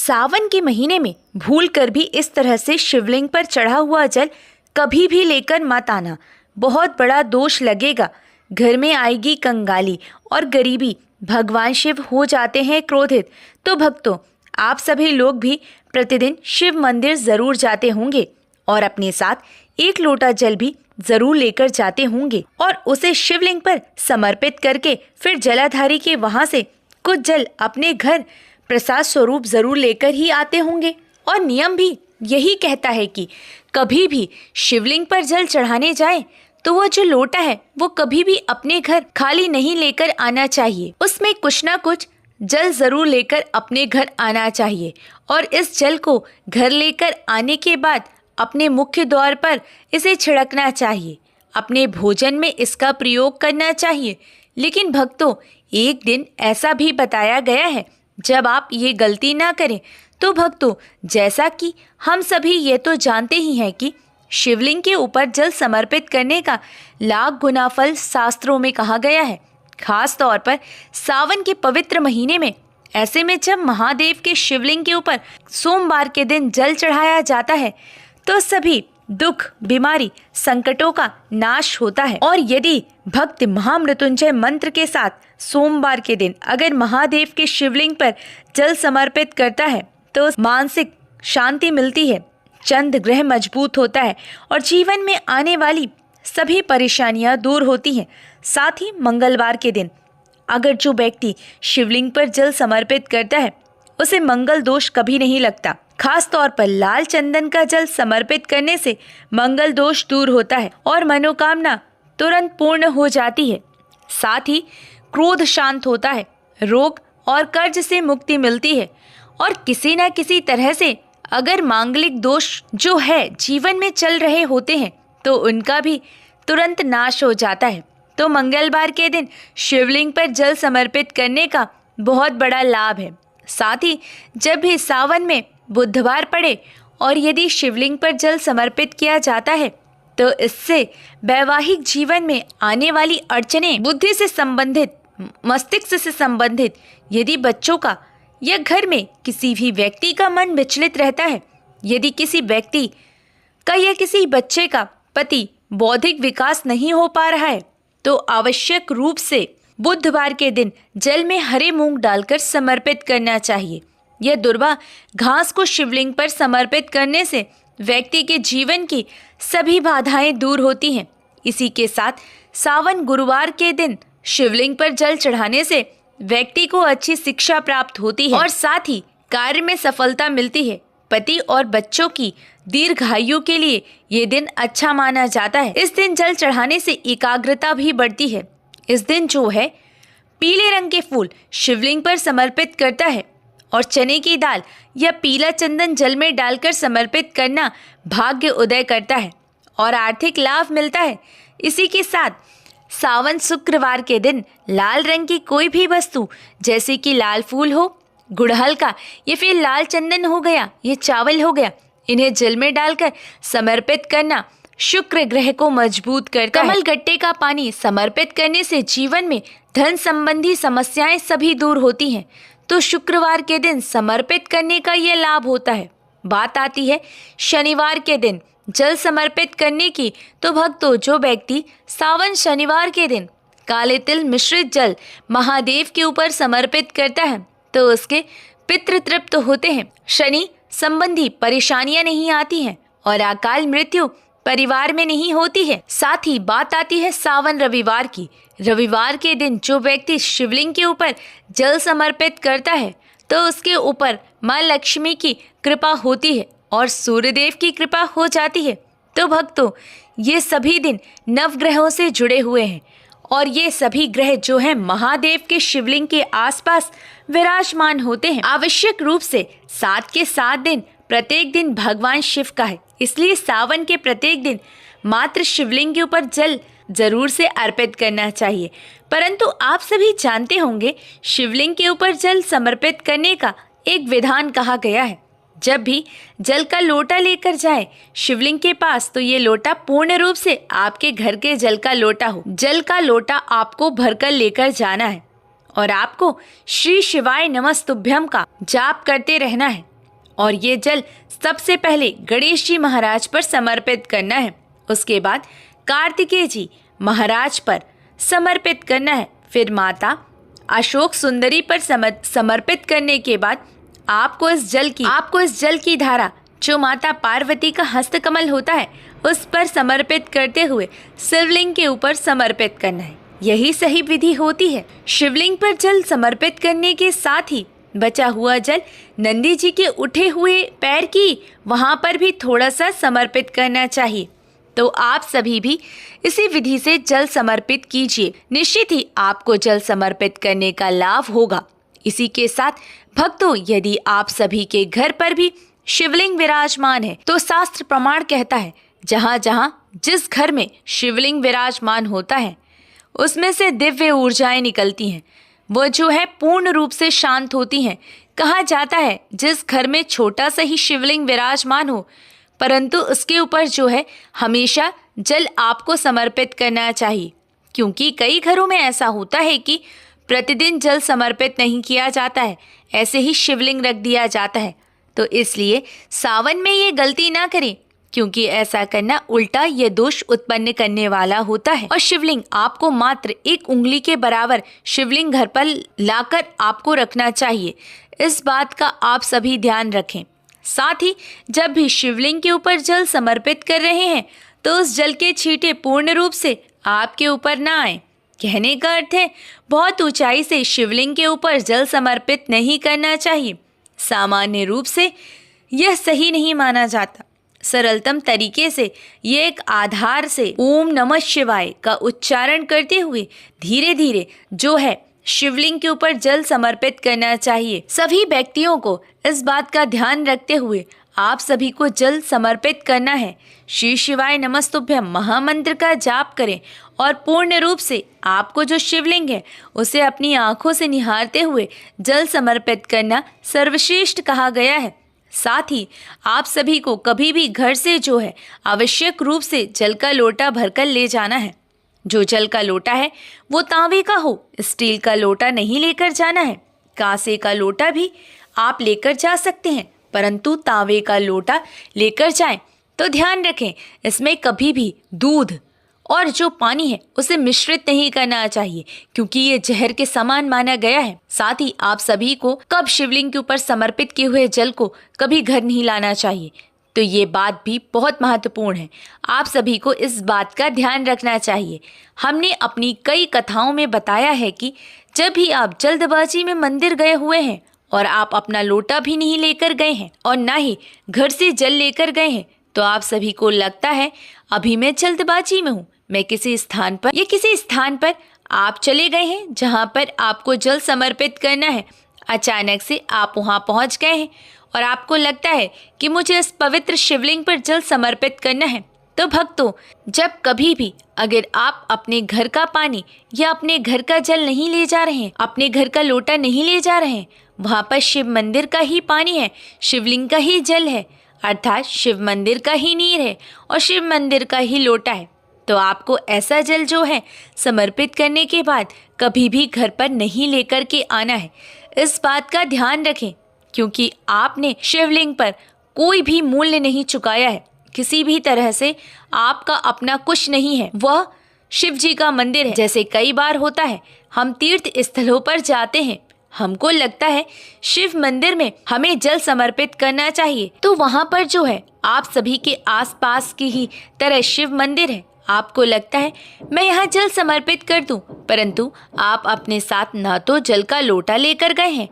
सावन के महीने में भूल कर भी इस तरह से शिवलिंग पर चढ़ा हुआ जल कभी भी लेकर मत आना, बहुत बड़ा दोष लगेगा। घर में आएगी कंगाली और गरीबी, भगवान शिव हो जाते हैं क्रोधित। तो भक्तों, आप सभी लोग भी प्रतिदिन शिव मंदिर जरूर जाते होंगे और अपने साथ 1 लोटा जल भी जरूर लेकर जाते होंगे और उसे शिवलिंग पर समर्पित करके फिर जलाधारी के वहां से कुछ जल अपने घर प्रसाद स्वरूप जरूर लेकर ही आते होंगे। और नियम भी यही कहता है कि कभी भी शिवलिंग पर जल चढ़ाने जाए तो वो जो लोटा है वो कभी भी अपने घर खाली नहीं लेकर आना चाहिए, उसमें कुछ ना कुछ जल जरूर लेकर अपने घर आना चाहिए। और इस जल को घर लेकर आने के बाद अपने मुख्य द्वार पर इसे छिड़कना चाहिए, अपने भोजन में इसका प्रयोग करना चाहिए। लेकिन भक्तों, एक दिन ऐसा भी बताया गया है जब आप ये गलती ना करें तो भक्तों, जैसा कि हम सभी ये तो जानते ही हैं कि शिवलिंग के ऊपर जल समर्पित करने का लाख गुना फल शास्त्रों में कहा गया है, खास तौर पर सावन के पवित्र महीने में। ऐसे में जब महादेव के शिवलिंग के ऊपर सोमवार के दिन जल चढ़ाया जाता है तो सभी दुख, बीमारी, संकटों का नाश होता है। और यदि भक्त महामृत्युंजय मंत्र के साथ सोमवार के दिन अगर महादेव के शिवलिंग पर जल समर्पित करता है तो मानसिक शांति मिलती है, चंद्र ग्रह मजबूत होता है और जीवन में आने वाली सभी परेशानियां दूर होती हैं। साथ ही मंगलवार के दिन अगर जो व्यक्ति शिवलिंग पर जल समर्पित करता है उसे मंगल दोष कभी नहीं लगता। खास तौर पर लाल चंदन का जल समर्पित करने से मंगल दोष दूर होता है और मनोकामना तुरंत पूर्ण हो जाती है। साथ ही क्रोध शांत होता है, रोग और कर्ज से मुक्ति मिलती है और किसी न किसी तरह से अगर मांगलिक दोष जो है जीवन में चल रहे होते हैं तो उनका भी तुरंत नाश हो जाता है। तो मंगलवार के दिन शिवलिंग पर जल समर्पित करने का बहुत बड़ा लाभ है। साथ ही जब भी सावन में बुधवार पड़े और यदि शिवलिंग पर जल समर्पित किया जाता है तो इससे वैवाहिक जीवन में आने वाली अड़चनें, बुद्धि से संबंधित, मस्तिष्क से संबंधित, यदि बच्चों का या घर में किसी भी व्यक्ति का मन विचलित रहता है, यदि किसी व्यक्ति का या किसी बच्चे का पति बौद्धिक विकास नहीं हो पा रहा है तो आवश्यक रूप से बुधवार के दिन जल में हरे मूंग डालकर समर्पित करना चाहिए। यह दुर्वा घास को शिवलिंग पर समर्पित करने से व्यक्ति के जीवन की सभी बाधाएं दूर होती हैं। इसी के साथ सावन गुरुवार के दिन शिवलिंग पर जल चढ़ाने से व्यक्ति को अच्छी शिक्षा प्राप्त होती है और साथ ही कार्य में सफलता मिलती है। पति और बच्चों की दीर्घायु के लिए ये दिन अच्छा माना जाता है। इस दिन जल चढ़ाने से एकाग्रता भी बढ़ती है। इस दिन जो है पीले रंग के फूल शिवलिंग पर समर्पित करता है और चने की दाल या पीला चंदन जल में डालकर समर्पित करना भाग्य उदय करता है और आर्थिक लाभ मिलता है। इसी के साथ सावन शुक्रवार के दिन लाल रंग की कोई भी वस्तु जैसे कि लाल फूल हो, गुड़हल का या फिर लाल चंदन हो गया, ये चावल हो गया, इन्हें जल में डालकर समर्पित करना शुक्र ग्रह को मजबूत करता है। कमल गट्टे का पानी समर्पित करने से जीवन में धन संबंधी समस्याएं सभी दूर होती हैं। तो शुक्रवार के दिन समर्पित करने का ये लाभ होता है। बात आती है शनिवार के दिन जल समर्पित करने की, तो भक्तों, जो व्यक्ति सावन शनिवार के दिन काले तिल मिश्रित जल महादेव के ऊपर समर्पित करता है तो उसके पितृ तृप्त होते हैं, शनि संबंधी परेशानियां नहीं आती हैं और अकाल मृत्यु परिवार में नहीं होती है। साथ ही बात आती है सावन रविवार की। रविवार के दिन जो व्यक्ति शिवलिंग के ऊपर जल समर्पित करता है तो उसके ऊपर माँ लक्ष्मी की कृपा होती है और सूर्यदेव की कृपा हो जाती है। तो भक्तों, ये सभी दिन नवग्रहों से जुड़े हुए हैं और ये सभी ग्रह जो हैं महादेव के शिवलिंग के आसपास विराजमान होते हैं। आवश्यक रूप से 7 के 7 दिन प्रत्येक दिन भगवान शिव का है, इसलिए सावन के प्रत्येक दिन मात्र शिवलिंग के ऊपर जल जरूर से अर्पित करना चाहिए। परंतु आप सभी जानते होंगे शिवलिंग के ऊपर जल समर्पित करने का एक विधान कहा गया है। जब भी जल का लोटा लेकर जाए शिवलिंग के पास तो ये लोटा पूर्ण रूप से आपके घर के जल का लोटा हो। जल का लोटा आपको भरकर लेकर जाना है और आपको श्री शिवाय नमस्तुभ्यम का जाप करते रहना है। और ये जल सबसे पहले गणेश जी महाराज पर समर्पित करना है। उसके बाद कार्तिकेय जी महाराज पर समर्पित करना है। फिर माता अशोक सुंदरी पर समर्पित करने के बाद आपको इस जल की धारा जो माता पार्वती का हस्तकमल होता है उस पर समर्पित करते हुए शिवलिंग के ऊपर समर्पित करना है। यही सही विधि होती है। शिवलिंग पर जल समर्पित करने के साथ ही बचा हुआ जल नंदी जी के उठे हुए पैर की वहां पर भी थोड़ा सा समर्पित करना चाहिए। तो आप सभी भी इसी विधि से जल समर्पित कीजिए, निश्चित ही आपको जल समर्पित करने का लाभ होगा। इसी के साथ भक्तों, यदि आप सभी के घर पर भी शिवलिंग विराजमान है तो शास्त्र प्रमाण कहता है जहाँ जहाँ जिस घर में शिवलिंग विराजमान होता है उसमें से दिव्य ऊर्जाएं निकलती हैं, वो जो है पूर्ण रूप से शांत होती हैं। कहा जाता है जिस घर में छोटा सा ही शिवलिंग विराजमान हो परंतु उसके ऊपर जो है हमेशा जल आपको समर्पित करना चाहिए, क्योंकि कई घरों में ऐसा होता है कि प्रतिदिन जल समर्पित नहीं किया जाता है, ऐसे ही शिवलिंग रख दिया जाता है। तो इसलिए सावन में ये गलती ना करें, क्योंकि ऐसा करना उल्टा ये दोष उत्पन्न करने वाला होता है। और शिवलिंग आपको मात्र 1 उंगली के बराबर शिवलिंग घर पर लाकर आपको रखना चाहिए। इस बात का आप सभी ध्यान रखें। साथ ही जब भी शिवलिंग के ऊपर जल समर्पित कर रहे हैं तो उस जल के छींटे पूर्ण रूप से आपके ऊपर ना आए। कहने का अर्थ है बहुत ऊंचाई से शिवलिंग के ऊपर जल समर्पित नहीं करना चाहिए। सामान्य रूप से यह सही नहीं माना जाता। सरलतम तरीके से ये एक आधार से ओम नमः शिवाय का उच्चारण करते हुए धीरे धीरे जो है शिवलिंग के ऊपर जल समर्पित करना चाहिए। सभी व्यक्तियों को इस बात का ध्यान रखते हुए आप सभी को जल समर्पित करना है। श्री शिवाय नमस्तुभ्यम महामंत्र का जाप करें और पूर्ण रूप से आपको जो शिवलिंग है उसे अपनी आंखों से निहारते हुए जल समर्पित करना सर्वश्रेष्ठ कहा गया है। साथ ही आप सभी को कभी भी घर से जो है आवश्यक रूप से जल का लोटा भरकर ले जाना है। जो जल का लोटा है वो तांबे का हो, स्टील का लोटा नहीं लेकर जाना है। कांसे का लोटा भी आप लेकर जा सकते हैं, परंतु तांबे का लोटा लेकर जाएं तो ध्यान रखें इसमें कभी भी दूध और जो पानी है उसे मिश्रित नहीं करना चाहिए, क्योंकि ये जहर के समान माना गया है। साथ ही आप सभी को कब शिवलिंग के ऊपर समर्पित किए हुए जल को कभी घर नहीं लाना चाहिए। तो ये बात भी बहुत महत्वपूर्ण है, आप सभी को इस बात का ध्यान रखना चाहिए। हमने अपनी कई कथाओं में बताया है कि जब भी आप जल्दबाजी में मंदिर गए हुए हैं और आप अपना लोटा भी नहीं लेकर गए हैं और ना ही घर से जल लेकर गए हैं, तो आप सभी को लगता है अभी मैं जल्दबाजी में हूँ, मैं किसी स्थान पर आप चले गए हैं जहाँ पर आपको जल समर्पित करना है। अचानक से आप वहाँ पहुँच गए हैं और आपको लगता है कि मुझे इस पवित्र शिवलिंग पर जल समर्पित करना है। तो भक्तों, जब कभी भी अगर आप अपने घर का पानी या अपने घर का जल नहीं ले जा रहे हैं, अपने घर का लोटा नहीं ले जा रहे हैं, वहाँ पर शिव मंदिर का ही पानी है, शिवलिंग का ही जल है, अर्थात शिव मंदिर का ही नीर है और शिव मंदिर का ही लोटा है, तो आपको ऐसा जल जो है समर्पित करने के बाद कभी भी घर पर नहीं लेकर के आना है। इस बात का ध्यान रखें, क्योंकि आपने शिवलिंग पर कोई भी मूल्य नहीं चुकाया है। किसी भी तरह से आपका अपना कुछ नहीं है, वह शिव जी का मंदिर है। जैसे कई बार होता है हम तीर्थ स्थलों पर जाते हैं, हमको लगता है शिव मंदिर में हमें जल समर्पित करना चाहिए, तो वहाँ पर जो है आप सभी के आसपास की ही तरह शिव मंदिर है। आपको लगता है मैं यहाँ जल समर्पित कर दूं, परंतु आप अपने साथ ना तो जल का लोटा लेकर गए हैं,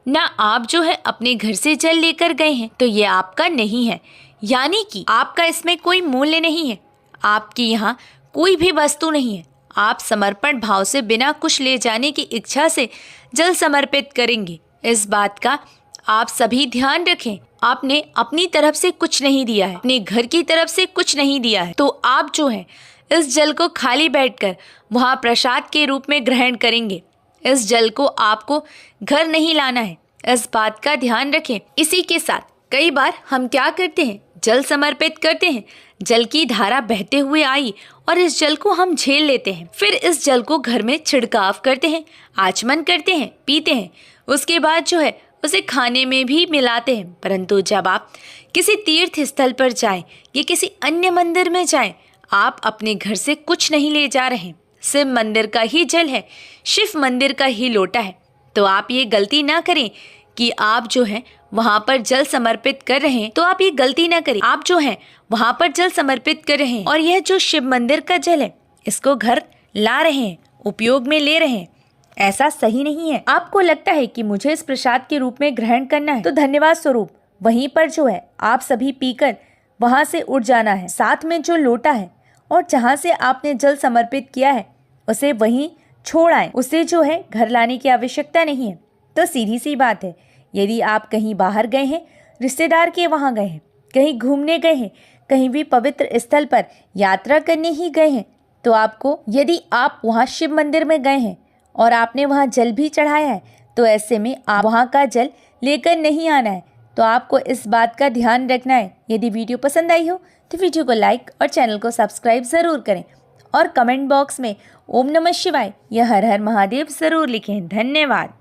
ना आप जो है अपने घर से जल लेकर गए हैं, तो ये आपका नहीं है, यानी कि आपका इसमें कोई मूल्य नहीं है, आपकी यहाँ कोई भी वस्तु नहीं है। आप समर्पण भाव से बिना कुछ ले जाने की इच्छा से जल समर्पित करेंगे। इस बात का आप सभी ध्यान रखें। आपने अपनी तरफ से कुछ नहीं दिया है, अपने घर की तरफ से कुछ नहीं दिया है, तो आप जो है इस जल को खाली बैठकर वहाँ प्रसाद के रूप में ग्रहण करेंगे। इस जल को आपको घर नहीं लाना है, इस बात का ध्यान रखें। इसी के साथ कई बार हम क्या करते हैं, जल समर्पित करते हैं, जल की धारा बहते हुए आई और इस जल को हम झेल लेते हैं, फिर इस जल को घर में छिड़काव करते हैं, आचमन करते हैं, पीते हैं। उसके बाद जो है उसे खाने में भी मिलाते हैं। परंतु जब आप किसी तीर्थ स्थल पर जाएं या किसी अन्य मंदिर में जाएं, आप अपने घर से कुछ नहीं ले जा रहे। शिव मंदिर का ही जल है, शिव मंदिर का ही लोटा है। तो आप ये गलती ना करें कि आप जो है वहाँ पर जल समर्पित कर रहे हैं। तो आप ये गलती ना करें, आप जो है वहाँ पर जल समर्पित कर रहे हैं और यह जो शिव मंदिर का जल है इसको घर ला रहे हैं, उपयोग में ले रहे हैं। ऐसा सही नहीं है। आपको लगता है कि मुझे इस प्रसाद के रूप में ग्रहण करना है, तो धन्यवाद स्वरूप वहीं पर जो है आप सभी पीकर वहां से उठ जाना है। साथ में जो लोटा है और जहां से आपने जल समर्पित किया है उसे वहीं छोड़ आए। उसे जो है घर लाने की आवश्यकता नहीं है। तो सीधी सी बात है, यदि आप कहीं बाहर गए हैं, रिश्तेदार के वहां गए हैं, कहीं घूमने गए हैं, कहीं भी पवित्र स्थल पर यात्रा करने ही गए हैं, तो आपको, यदि आप वहां शिव मंदिर में गए हैं और आपने वहां जल भी चढ़ाया है, तो ऐसे में आप वहां का जल लेकर नहीं आना है। तो आपको इस बात का ध्यान रखना है। यदि वीडियो पसंद आई हो तो वीडियो को लाइक और चैनल को सब्सक्राइब ज़रूर करें और कमेंट बॉक्स में ओम नमः शिवाय या हर हर महादेव ज़रूर लिखें। धन्यवाद।